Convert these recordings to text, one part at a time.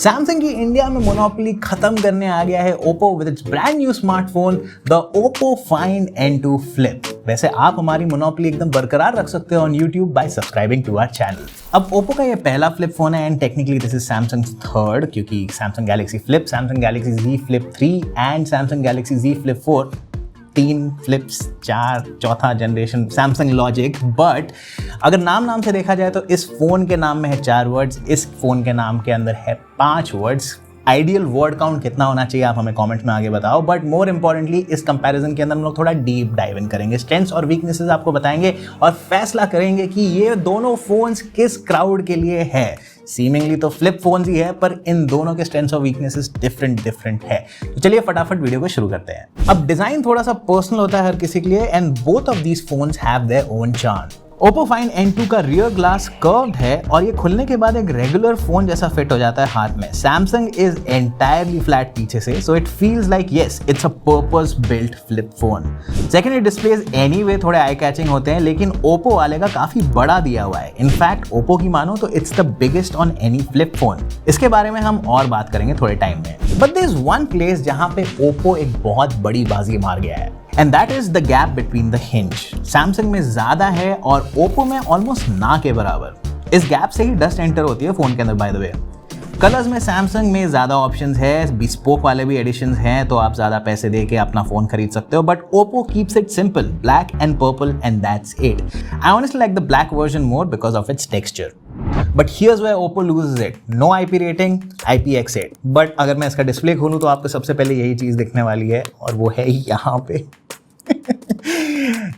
Samsung की India में monopoly खत्म करने आ गया है Oppo with its brand new smartphone the Oppo Find N2 flip. वैसे आप हमारी मोनोपोली एकदम बरकरार रख सकते हो on YouTube by subscribing to our channel. अब ओप्पो का ये पहला फ्लिप फोन है and technically this is Samsung third, क्योंकि Samsung Galaxy flip, Samsung Galaxy Z flip 3 and Samsung Galaxy Z flip 4 तीन फ्लिप्स, चौथा जनरेशन सैमसंग लॉजिक। बट अगर नाम से देखा जाए तो इस फोन के नाम में है 4 वर्ड्स, इस फोन के नाम के अंदर है 5 वर्ड्स। आइडियल वर्ड काउंट कितना होना चाहिए आप हमें कमेंट में आगे बताओ। बट मोर इंपॉर्टेंटली इस कंपैरिजन के अंदर हम लोग थोड़ा डीप डाइव इन करेंगे, स्ट्रेंथ्स और वीकनेसेस आपको बताएंगे और फैसला करेंगे कि ये दोनों फोन्स किस क्राउड के लिए है। सीमिंगली तो फ्लिप फोन्स ही है, पर इन दोनों के स्ट्रेंथ्स और वीकनेसेस डिफरेंट है। तो चलिए फटाफट वीडियो को शुरू करते हैं। अब डिजाइन थोड़ा सा पर्सनल होता है हर किसी के लिए and both of these phones have their own charm. Oppo Find N2 का रियर ग्लास कर्व्ड है और ये खुलने के बाद एक रेगुलर फोन जैसा फिट हो जाता है हाथ में। सैमसंग इज एंटायरली फ्लैट पीछे से, so it feels like yes it's a purpose built flip phone. Secondary displays anyway थोड़े आई कैचिंग होते हैं, लेकिन ओप्पो वाले का काफी बड़ा दिया हुआ है। इनफैक्ट ओप्पो की मानो तो it's the biggest on any flip phone. इसके बारे में हम और बात करेंगे थोड़े टाइम में। But there is one place जहां पे ओप्पो एक बहुत बड़ी बाजी मार गया है and that is the gap between the hinge। Samsung में ज्यादा है और ओप्पो में ऑलमोस्ट ना के बराबर। इस गैप से ही डस्ट एंटर होती है फोन के अंदर। बाय द वे कलर्स में सैमसंग में ज्यादा ऑप्शंस है, बिस्पोक वाले भी एडिशंस हैं, तो आप ज्यादा पैसे दे के अपना फोन खरीद सकते हो। But Oppo keeps it simple, black and purple and that's it. I honestly like the black version more because of its texture. But here's where Oppo loses it, no IP rating, IPX8। बट अगर मैं इसका display खोलूं तो आपको सबसे पहले यही चीज दिखने वाली है और वो है यहाँ पे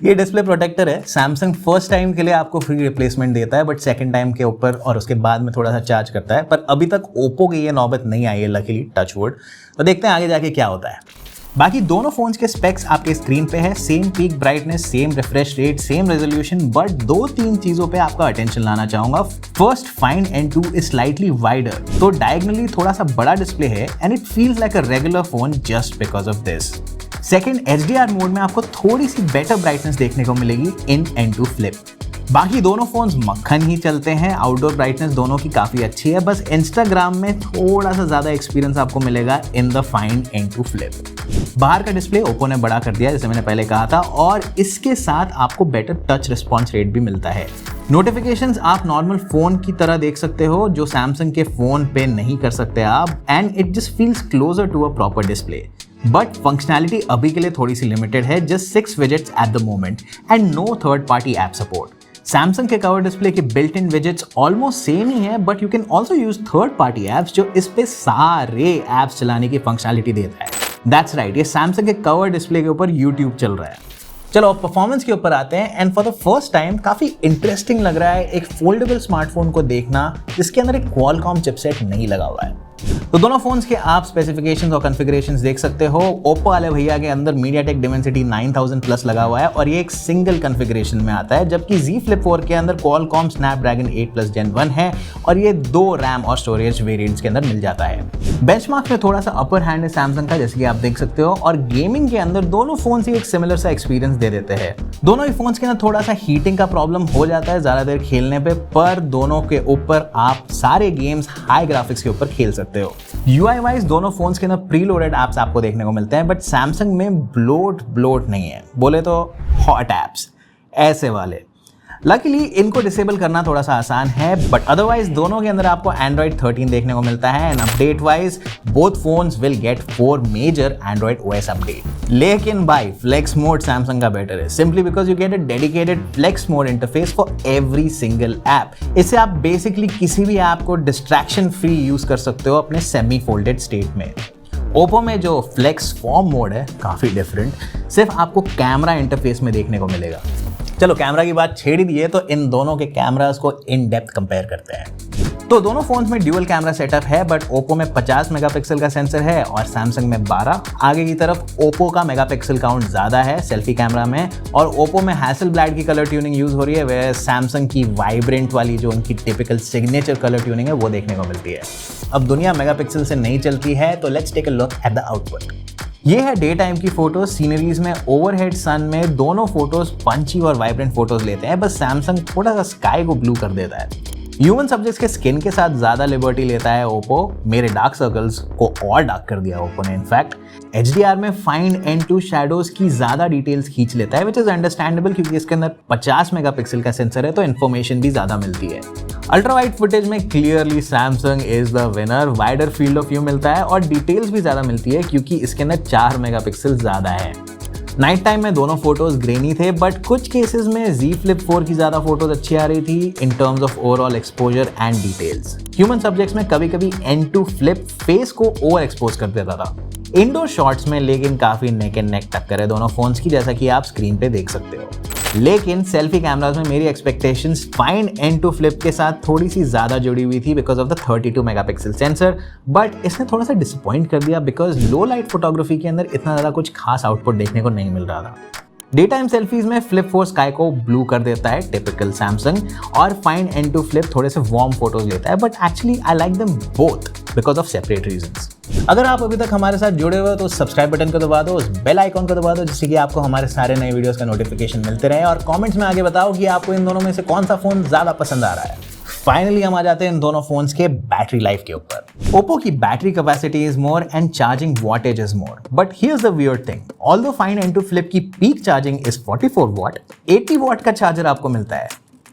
ये डिस्प्ले प्रोटेक्टर है। सैमसंग फर्स्ट टाइम के लिए आपको फ्री रिप्लेसमेंट देता है, बट सेकंड टाइम के ऊपर और उसके बाद में थोड़ा सा चार्ज करता है। पर अभी तक ओप्पो की ये नौबत नहीं आई है लकीली, टच वुड। तो देखते हैं आगे जाके क्या होता है। बाकी दोनों फोन्स के स्पेक्स आपके स्क्रीन पे है, same peak brightness, same refresh rate, same resolution. But 2-3 चीजों पे आपका अटेंशन लाना चाहूंगा। First, find N2 is slightly wider, तो डायगोनली थोड़ा सा बड़ा डिस्प्ले है and it feels like a regular phone just because of this. Second, HDR mode में आपको थोड़ी सी बेटर ब्राइटनेस देखने को मिलेगी इन N2 फ्लिप। बाकी दोनों फोन्स मक्खन ही चलते हैं, आउटडोर ब्राइटनेस दोनों की काफी अच्छी है। बस इंस्टाग्राम में थोड़ा सा ज्यादा एक्सपीरियंस आपको मिलेगा in the find N2 flip. बाहर का डिस्प्ले ओप्पो ने बड़ा कर दिया जैसे मैंने पहले कहा था, और इसके साथ आपको बेटर टच रिस्पॉन्स रेट भी मिलता है। नोटिफिकेशंस आप नॉर्मल फोन की तरह देख सकते हो, जो सैमसंग के फोन पे नहीं कर सकते आप, and it just feels closer to a proper display. But functionality अभी के लिए थोड़ी सी लिमिटेड है, just 6 widgets at the moment and no third party app support. Samsung के कवर डिस्प्ले के built in widgets almost same ही है, but you can also use third party apps जो इस पे सारे एप्स चलाने की फंक्शनैलिटी देता है। दैट्स राइट, ये सैमसंग के कवर डिस्प्ले के ऊपर यूट्यूब चल रहा है। चलो अब परफॉर्मेंस के ऊपर आते हैं and for the first time काफी इंटरेस्टिंग लग रहा है एक फोल्डेबल स्मार्टफोन को देखना जिसके अंदर एक क्वालकॉम चिपसेट नहीं लगा हुआ है। तो दोनों फोन्स के आप स्पेसिफिकेशंस और कॉन्फ़िगरेशंस देख सकते हो। ओप्पो वाले भैया के अंदर MediaTek Dimensity 9000 प्लस लगा हुआ है और ये एक सिंगल कॉन्फ़िगरेशन में आता है, जबकि Z Flip 4 के अंदर Qualcomm Snapdragon 8+ Gen 1 है और ये 2 रैम और स्टोरेज वेरिएंट्स के अंदर मिल जाता है। बेंचमार्क में थोड़ा सा अपर हैंड है सैमसंग का, जैसे कि आप देख सकते हो, और गेमिंग के अंदर दोनों फोन्स ही एक सिमिलर सा एक्सपीरियंस दे देते हैं। दोनों ही फोन्स के अंदर थोड़ा सा हीटिंग का प्रॉब्लम हो जाता है ज्यादा देर खेलने पे, पर दोनों के ऊपर आप सारे गेम्स हाई ग्राफिक्स के ऊपर खेल सकते हो। UI वाइज दोनों फोन्स के अंदर प्रीलोडेड ऐप्स आपको देखने को मिलते हैं, बट सैमसंग में ब्लोट नहीं है, बोले तो हॉट ऐप्स ऐसे वाले। लकीली इनको डिसेबल करना थोड़ा सा आसान है, बट अदरवाइज दोनों के अंदर आपको Android 13 देखने को मिलता है and update wise both phones will get 4 major Android OS update. लेकिन भाई फ्लेक्स मोड सैमसंग का बेटर है, simply because you get a dedicated flex mode interface for every single app. इससे आप बेसिकली किसी भी ऐप को डिस्ट्रैक्शन फ्री यूज कर सकते हो अपने सेमी फोल्डेड स्टेट में। ओप्पो में जो फ्लेक्स फॉर्म मोड है काफी डिफरेंट, सिर्फ आपको कैमरा इंटरफेस में देखने को मिलेगा। चलो कैमरा की बात छेड़ ही दी है तो इन दोनों के कैमरास को इन डेप्थ कंपेयर करते हैं। तो दोनों फोन्स में ड्यूअल कैमरा सेटअप है, बट ओप्पो में 50 मेगापिक्सल का सेंसर है और सैमसंग में 12। आगे की तरफ ओप्पो का मेगापिक्सल काउंट ज्यादा है सेल्फी कैमरा में, और ओप्पो में हैसलब्लैड की कलर ट्यूनिंग यूज हो रही है, वह सैमसंग की वाइब्रेंट वाली जो उनकी टिपिकल सिग्नेचर कलर ट्यूनिंग है वो देखने को मिलती है। अब दुनिया मेगापिक्सल से नहीं चलती है, तो let's take a look at the output. ये है डे टाइम की फोटोज, सीनरीज में ओवरहेड सन में दोनों फोटोज पंची और वाइब्रेंट फोटोज लेते हैं, बस सैमसंग थोड़ा सा स्काई को ब्लू कर देता है। ह्यूमन सब्जेक्ट्स के स्किन के साथ ज्यादा लिबर्टी लेता है ओप्पो। मेरे डार्क सर्कल्स को और डार्क कर दिया ओप्पो ने। इनफैक्ट HDR में फाइंड एंड टू शैडोज की ज्यादा डिटेल्स खींच लेता है, विच इज अंडरस्टैंडेबल क्योंकि इसके अंदर 50 मेगापिक्सल का सेंसर है तो इन्फॉर्मेशन भी ज्यादा मिलती है। अल्ट्रा वाइड फुटेज में clearly Samsung is the winner. Wider field of view मिलता है और डिटेल्स भी ज्यादा मिलती है क्योंकि इसके अंदर 4 मेगापिक्सल ज्यादा है। नाइट टाइम में दोनों फोटोज ग्रेनी थे, बट कुछ केसेस में Z Flip 4 की ज्यादा फोटोज अच्छी आ रही थी in terms of overall exposure and details. Human subjects में कभी कभी N2 Flip फेस को ओवर एक्सपोज कर देता था। इंडोर शॉट्स में लेकिन काफी नेक एंड नेक टक्कर है दोनों फोन्स की, जैसा कि आप स्क्रीन पे देख सकते हो। लेकिन सेल्फी कैमरास में मेरी एक्सपेक्टेशंस फाइंड N2 Flip के साथ थोड़ी सी ज्यादा जुड़ी हुई थी because of the 32 megapixel sensor, but इसने थोड़ा सा डिसअपॉइंट कर दिया बिकॉज लो लाइट फोटोग्राफी के अंदर इतना ज्यादा कुछ खास आउटपुट देखने को नहीं मिल रहा था। डे टाइम सेल्फीज में Flip 4 स्काई को ब्लू कर देता है, टिपिकल सैमसंग, और फाइंड N2 Flip थोड़े से वार्म फोटोज लेता है, but actually I like them both because of separate reasons. अगर आप अभी तक हमारे साथ जुड़े हुए हो तो सब्सक्राइब बटन को दबा दो, उस बेल आइकॉन को दबा दो जिससे कि आपको हमारे सारे नए वीडियोस का नोटिफिकेशन मिलते रहे, और कमेंट्स में आगे बताओ कि आपको इन दोनों में से कौन सा फोन ज्यादा पसंद आ रहा है। फाइनली हम आ जाते हैं इन दोनों फोन्स के बैटरी लाइफ के ऊपर। ओप्पो की battery capacity is more and charging wattage is more, but here's the weird thing, although Find N2 Flip की peak charging is 44 watt, 80 watt का चार्जर आपको मिलता है,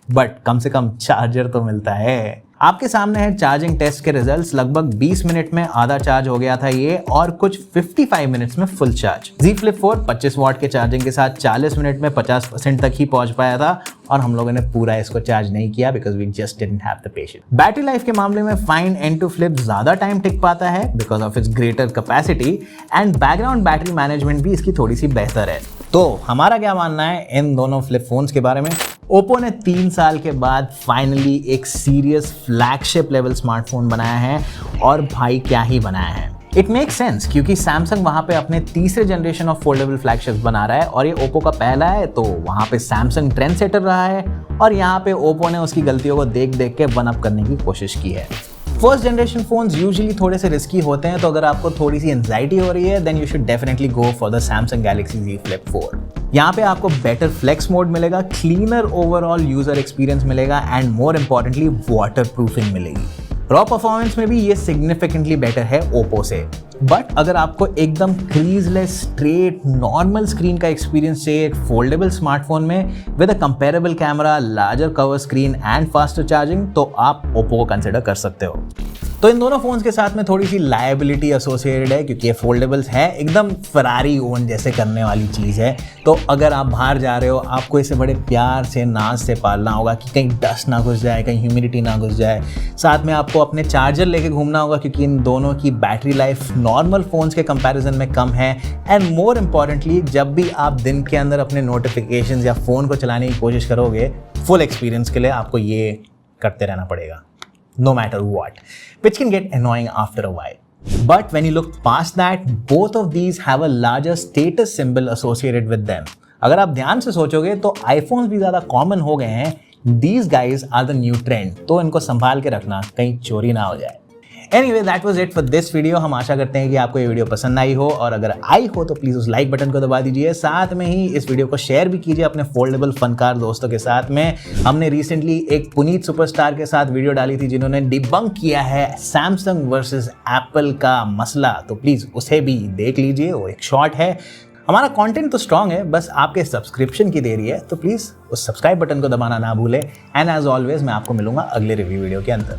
बट कम से कम चार्जर तो मिलता है। आपके सामने है चार्जिंग टेस्ट के रिजल्ट्स। लगभग 20 मिनट में आधा चार्ज हो गया था ये, और कुछ 55 मिनट्स में full charge. Z Flip 4 25 what के चार्जिंग के साथ 40 मिनट में 50% तक ही पहुंच पाया था, और हम लोगों ने पूरा इसको चार्ज नहीं किया because we just didn't have the patience. Battery life के मामले में फाइंड N2 Flip ज्यादा टाइम टिक पाता है because of its greater capacity, and background battery management भी इसकी थोड़ी सी बेहतर है। तो हमारा क्या मानना है इन दोनों फ्लिप फोन्स के बारे में? ओप्पो ने 3 साल के बाद फाइनली एक सीरियस फ्लैगशिप लेवल स्मार्टफोन बनाया है, और भाई क्या ही बनाया है। इट मेक सेंस क्योंकि सैमसंग वहां पे अपने तीसरे जनरेशन ऑफ फोल्डेबल फ्लैगशिप्स बना रहा है, और ये ओप्पो का पहला है, तो वहां पे सैमसंग ट्रेंड सेटर रहा है, और यहाँ पे ओप्पो ने उसकी गलतियों को देख देख के वन अप करने की कोशिश की है। फर्स्ट जनरेशन फोन्स यूजुअली थोड़े से रिस्की होते हैं, तो अगर आपको थोड़ी सी एंजाइटी हो रही है then you should definitely go for the Samsung Galaxy Z Flip 4। यहाँ पे आपको बेटर फ्लेक्स मोड मिलेगा, क्लीनर ओवरऑल यूजर एक्सपीरियंस मिलेगा, and more importantly water proofing मिलेगी। रॉ परफॉर्मेंस में भी ये सिग्निफिकेंटली बेटर है ओप्पो से, बट अगर आपको एकदम क्रीजलेस स्ट्रेट नॉर्मल स्क्रीन का एक्सपीरियंस चाहिए एक फोल्डेबल स्मार्टफोन में with a comparable camera, larger cover screen and faster charging, तो आप ओप्पो को कंसिडर कर सकते हो। तो इन दोनों फोन्स के साथ में थोड़ी सी लायबिलिटी एसोसिएटेड है क्योंकि ये फोल्डेबल्स है, एकदम फरारी ओन जैसे करने वाली चीज़ है। तो अगर आप बाहर जा रहे हो आपको इसे बड़े प्यार से नाज से पालना होगा कि कहीं डस्ट ना घुस जाए, कहीं ह्यूमिडिटी ना घुस जाए। साथ में आपको अपने चार्जर लेके घूमना होगा क्योंकि इन दोनों की बैटरी लाइफ नॉर्मल फोन्स के कंपैरिजन में कम है, एंड मोर इम्पॉर्टेंटली जब भी आप दिन के अंदर अपने नोटिफिकेशंस या फ़ोन को चलाने की कोशिश करोगे, फुल एक्सपीरियंस के लिए आपको ये करते रहना पड़ेगा no matter what, which can get annoying after a while. But when you look past that, both of these have a larger status symbol associated with them. अगर आप ध्यान से सोचोगे तो iPhones भी ज़्यादा कॉमन हो गए हैं, these guys are the new trend, तो इनको संभाल के रखना कहीं चोरी ना हो जाए। Anyway, that was it for this video. हम आशा करते हैं कि आपको ये वीडियो पसंद आई हो, और अगर आई हो तो प्लीज़ उस लाइक बटन को दबा दीजिए। साथ में ही इस वीडियो को शेयर भी कीजिए अपने फोल्डेबल फनकार दोस्तों के साथ में। हमने रिसेंटली एक पुनीत सुपरस्टार के साथ वीडियो डाली थी जिन्होंने डिबंक किया है सैमसंग वर्सेस एप्पल का मसला, तो प्लीज़ उसे भी देख लीजिए, वो एक शॉर्ट है। हमारा कंटेंट तो स्ट्रांग है, बस आपके सब्सक्रिप्शन की देरी है, तो प्लीज़ उस सब्सक्राइब बटन को दबाना ना भूलें। एंड एज ऑलवेज मैं आपको मिलूंगा अगले रिव्यू वीडियो के अंदर।